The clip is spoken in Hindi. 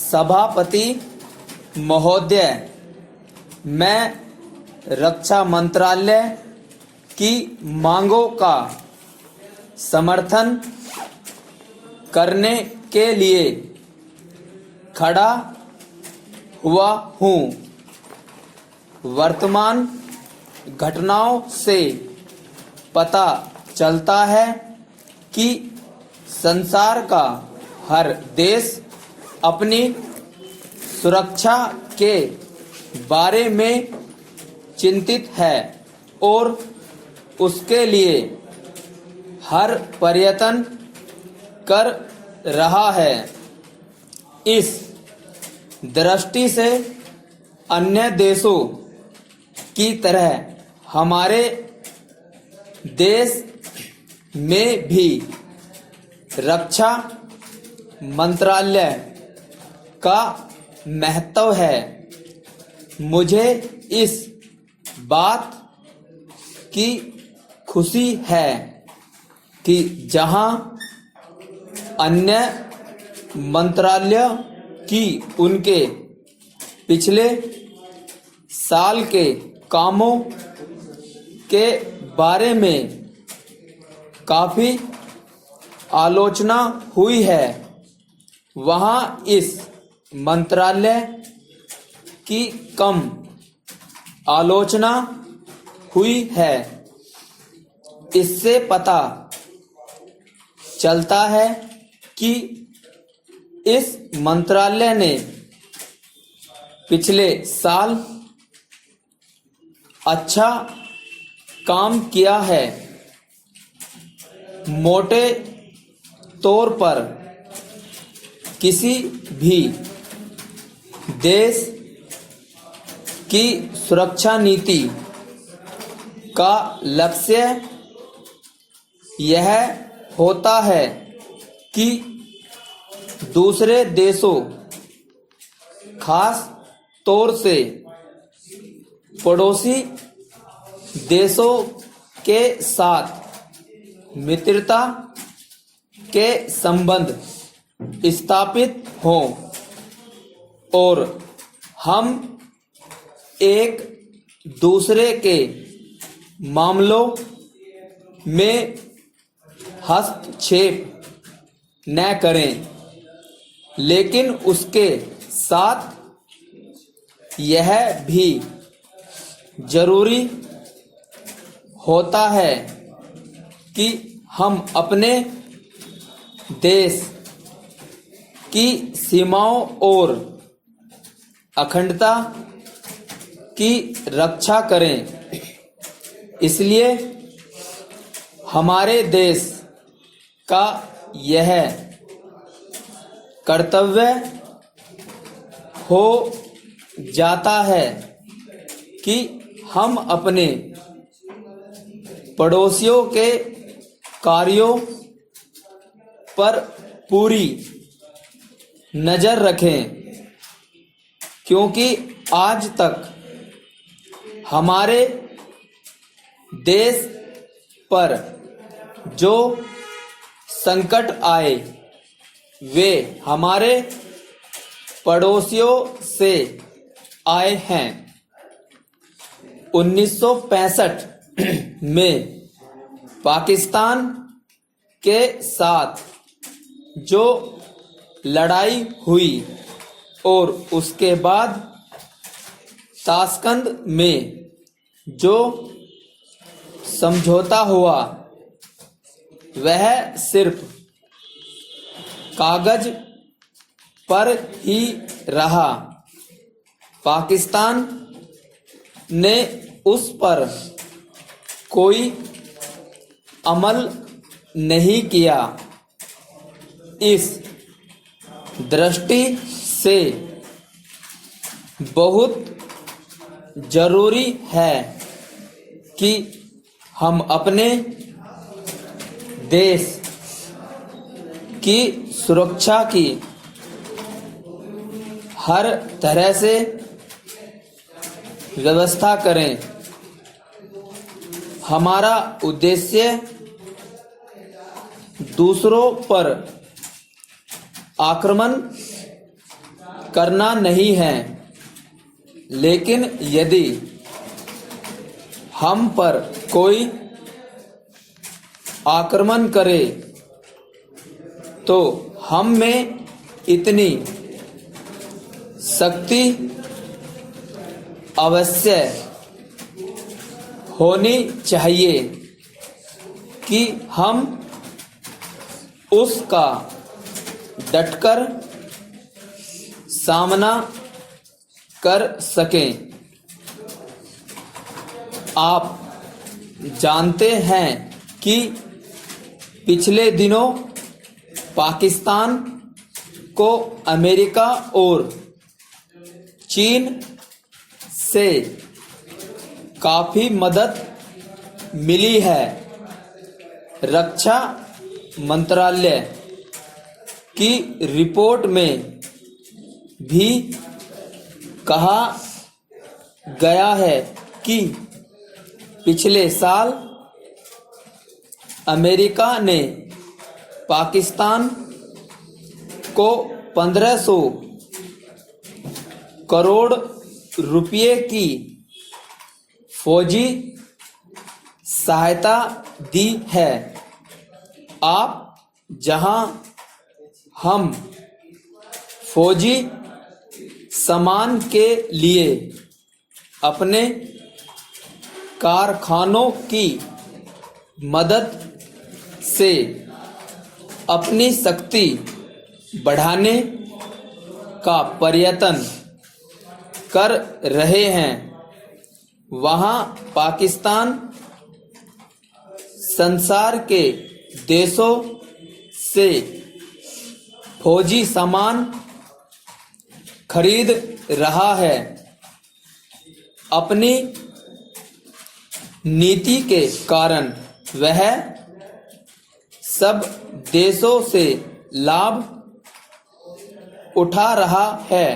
सभापति महोदय, मैं रक्षा मंत्रालय की मांगों का समर्थन करने के लिए खड़ा हुआ हूँ। वर्तमान घटनाओं से पता चलता है कि संसार का हर देश अपनी सुरक्षा के बारे में चिंतित है और उसके लिए हर प्रयत्न कर रहा है। इस दृष्टि से अन्य देशों की तरह हमारे देश में भी रक्षा मंत्रालय का महत्व है। मुझे इस बात की खुशी है कि जहां अन्य मंत्रालय की उनके पिछले साल के कामों के बारे में काफी आलोचना हुई है, वहां इस मंत्रालय की कम आलोचना हुई है। इससे पता चलता है कि इस मंत्रालय ने पिछले साल अच्छा काम किया है। मोटे तौर पर किसी भी देश की सुरक्षा नीति का लक्ष्य यह होता है कि दूसरे देशों, खास तौर से पड़ोसी देशों के साथ मित्रता के संबंध स्थापित हों और हम एक दूसरे के मामलों में हस्तक्षेप न करें, लेकिन उसके साथ यह भी जरूरी होता है कि हम अपने देश की सीमाओं और अखंडता की रक्षा करें। इसलिए हमारे देश का यह कर्तव्य हो जाता है कि हम अपने पड़ोसियों के कार्यों पर पूरी नजर रखें, क्योंकि आज तक हमारे देश पर जो संकट आए वे हमारे पड़ोसियों से आए हैं। 1965 में पाकिस्तान के साथ जो लड़ाई हुई और उसके बाद ताशकंद में जो समझौता हुआ, वह सिर्फ कागज पर ही रहा। पाकिस्तान ने उस पर कोई अमल नहीं किया। इस दृष्टि से बहुत जरूरी है कि हम अपने देश की सुरक्षा की हर तरह से व्यवस्था करें। हमारा उद्देश्य दूसरों पर आक्रमण करना नहीं है, लेकिन यदि हम पर कोई आक्रमण करे तो हम में इतनी शक्ति अवश्य होनी चाहिए कि हम उसका डटकर सामना कर सकें। आप जानते हैं कि पिछले दिनों पाकिस्तान को अमेरिका और चीन से काफी मदद मिली है। रक्षा मंत्रालय की रिपोर्ट में भी कहा गया है कि पिछले साल अमेरिका ने पाकिस्तान को 1500 करोड़ रुपये की फौजी सहायता दी है। आप जहां हम फौजी सामान के लिए अपने कारखानों की मदद से अपनी शक्ति बढ़ाने का प्रयत्न कर रहे हैं, वहां पाकिस्तान संसार के देशों से फौजी सामान खरीद रहा है। अपनी नीति के कारण वह सब देशों से लाभ उठा रहा है।